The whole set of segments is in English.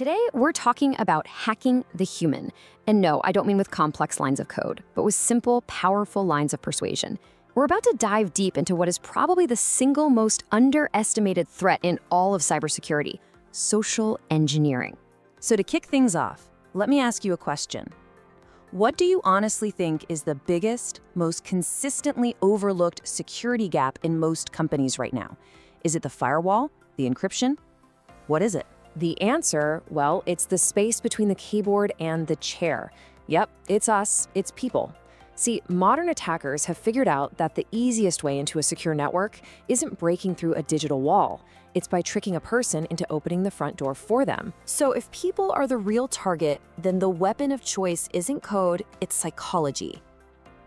Today, we're talking about hacking the human. And no, I don't mean with complex lines of code, but with simple, powerful lines of persuasion. We're about to dive deep into what is probably the single most underestimated threat in all of cybersecurity: social engineering. So to kick things off, let me ask you a question. What do you honestly think is the biggest, most consistently overlooked security gap in most companies right now? Is it the firewall, the encryption? What is it? The answer, well, it's the space between the keyboard and the chair. Yep, it's us, it's people. See, modern attackers have figured out that the easiest way into a secure network isn't breaking through a digital wall. It's by tricking a person into opening the front door for them. So if people are the real target, then the weapon of choice isn't code, it's psychology.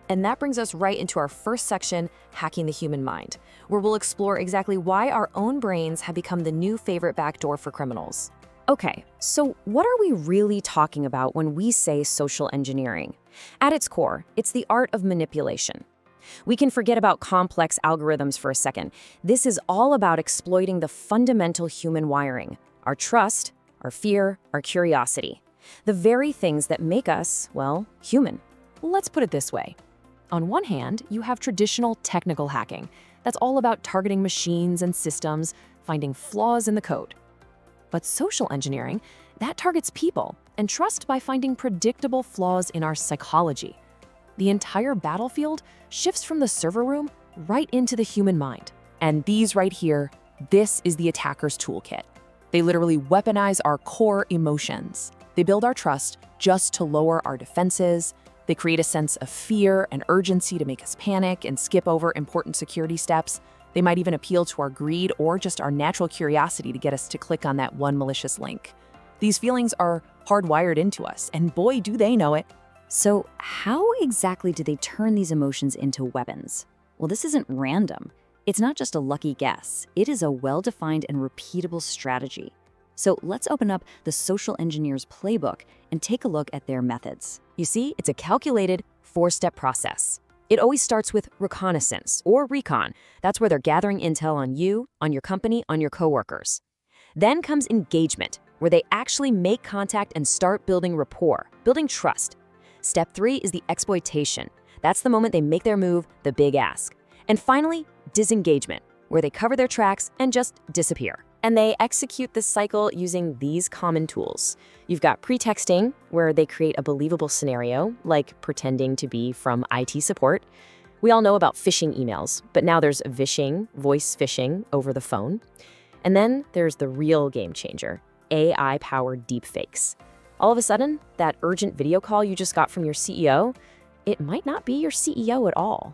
And that brings us right into our first section, Hacking the Human Mind, where we'll explore exactly why our own brains have become the new favorite backdoor for criminals. Okay, so what are we really talking about when we say social engineering? At its core, it's the art of manipulation. We can forget about complex algorithms for a second. This is all about exploiting the fundamental human wiring: our trust, our fear, our curiosity. The very things that make us, well, human. Let's put it this way. On one hand, you have traditional technical hacking. That's all about targeting machines and systems, finding flaws in the code. But social engineering, that targets people and trust by finding predictable flaws in our psychology. The entire battlefield shifts from the server room right into the human mind. And these right here, this is the attacker's toolkit. They literally weaponize our core emotions. They build our trust just to lower our defenses. They create a sense of fear and urgency to make us panic and skip over important security steps. They might even appeal to our greed or just our natural curiosity to get us to click on that one malicious link. These feelings are hardwired into us, and boy, do they know it. So how exactly do they turn these emotions into weapons? Well, this isn't random. It's not just a lucky guess. It is a well-defined and repeatable strategy. So let's open up the social engineer's playbook and take a look at their methods. You see, it's a calculated four-step process. It always starts with reconnaissance or recon. That's where they're gathering intel on you, on your company, on your coworkers. Then comes engagement, where they actually make contact and start building rapport, building trust. Step 3 is the exploitation. That's the moment they make their move, the big ask. And finally, disengagement, where they cover their tracks and just disappear. And they execute this cycle using these common tools. You've got pretexting, where they create a believable scenario, like pretending to be from IT support. We all know about phishing emails, but now there's vishing, voice phishing over the phone. And then there's the real game changer, AI-powered deepfakes. All of a sudden, that urgent video call you just got from your CEO, it might not be your CEO at all.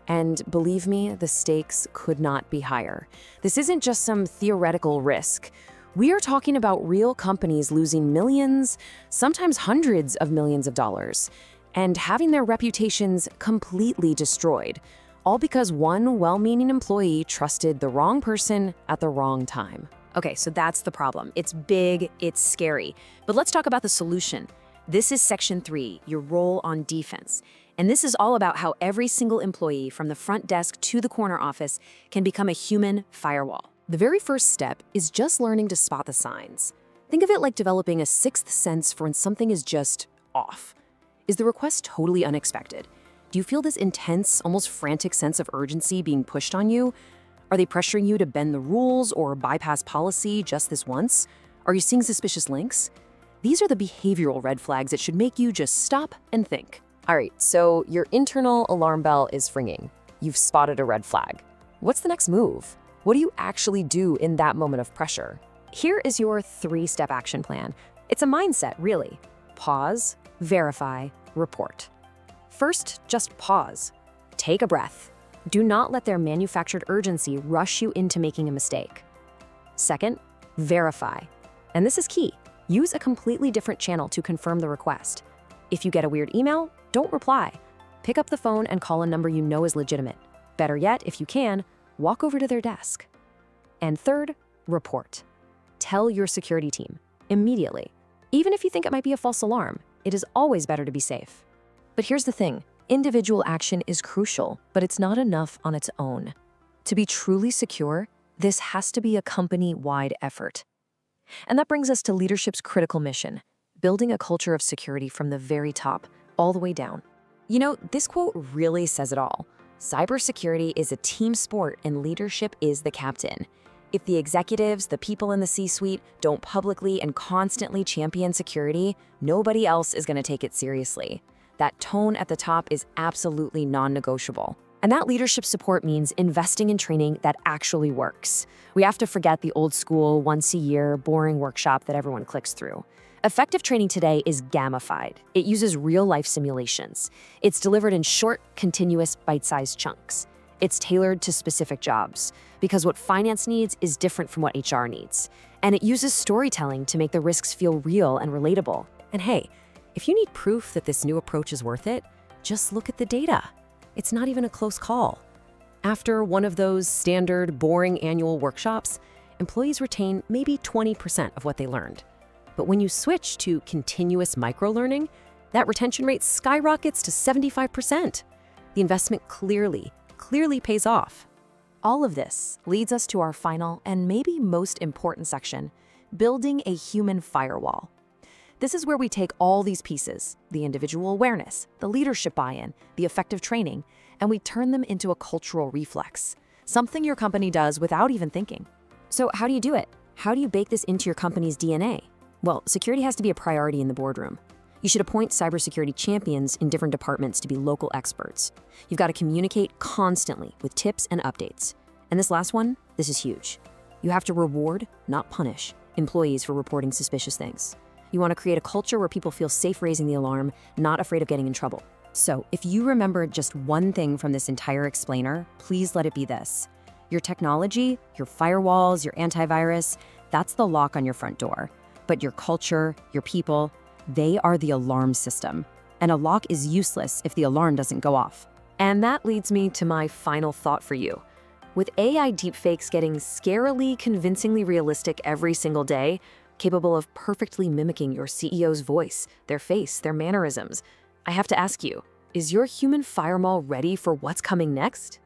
And believe me, the stakes could not be higher. This isn't just some theoretical risk. We are talking about real companies losing millions, sometimes hundreds of millions of dollars, and having their reputations completely destroyed, all because one well-meaning employee trusted the wrong person at the wrong time. Okay, so that's the problem. It's big, it's scary. But let's talk about the solution. This is Section 3, your role on defense. And this is all about how every single employee, from the front desk to the corner office, can become a human firewall. The very first step is just learning to spot the signs. Think of it like developing a sixth sense for when something is just off. Is the request totally unexpected? Do you feel this intense, almost frantic sense of urgency being pushed on you? Are they pressuring you to bend the rules or bypass policy just this once? Are you seeing suspicious links? These are the behavioral red flags that should make you just stop and think. All right, so your internal alarm bell is ringing. You've spotted a red flag. What's the next move? What do you actually do in that moment of pressure? Here is your 3-step action plan. It's a mindset, really. Pause, verify, report. First, just pause. Take a breath. Do not let their manufactured urgency rush you into making a mistake. Second, verify. And this is key. Use a completely different channel to confirm the request. If you get a weird email, don't reply. Pick up the phone and call a number you know is legitimate. Better yet, if you can, walk over to their desk. And third, report. Tell your security team immediately. Even if you think it might be a false alarm, it is always better to be safe. But here's the thing. Individual action is crucial, but it's not enough on its own. To be truly secure, this has to be a company-wide effort. And that brings us to leadership's critical mission, building a culture of security from the very top, all the way down. You know, this quote really says it all. Cybersecurity is a team sport and leadership is the captain. If the executives, the people in the C-suite, don't publicly and constantly champion security, nobody else is going to take it seriously. That tone at the top is absolutely non-negotiable. And that leadership support means investing in training that actually works. We have to forget the old school, once-a-year, boring workshop that everyone clicks through. Effective training today is gamified. It uses real-life simulations. It's delivered in short, continuous, bite-sized chunks. It's tailored to specific jobs, because what finance needs is different from what HR needs. And it uses storytelling to make the risks feel real and relatable. And hey, if you need proof that this new approach is worth it, just look at the data. It's not even a close call. After one of those standard, boring annual workshops, employees retain maybe 20% of what they learned. But when you switch to continuous micro-learning, that retention rate skyrockets to 75%. The investment clearly pays off. All of this leads us to our final and maybe most important section, building a human firewall. This is where we take all these pieces, the individual awareness, the leadership buy-in, the effective training, and we turn them into a cultural reflex, something your company does without even thinking. So how do you do it? How do you bake this into your company's DNA? Well, security has to be a priority in the boardroom. You should appoint cybersecurity champions in different departments to be local experts. You've got to communicate constantly with tips and updates. And this last one, this is huge. You have to reward, not punish, employees for reporting suspicious things. You want to create a culture where people feel safe raising the alarm, not afraid of getting in trouble. So if you remember just one thing from this entire explainer, please let it be this. Your technology, your firewalls, your antivirus, that's the lock on your front door. But your culture, your people, they are the alarm system. And a lock is useless if the alarm doesn't go off. And that leads me to my final thought for you. With AI deepfakes getting scarily, convincingly realistic every single day, capable of perfectly mimicking your CEO's voice, their face, their mannerisms, I have to ask you, is your human firewall ready for what's coming next?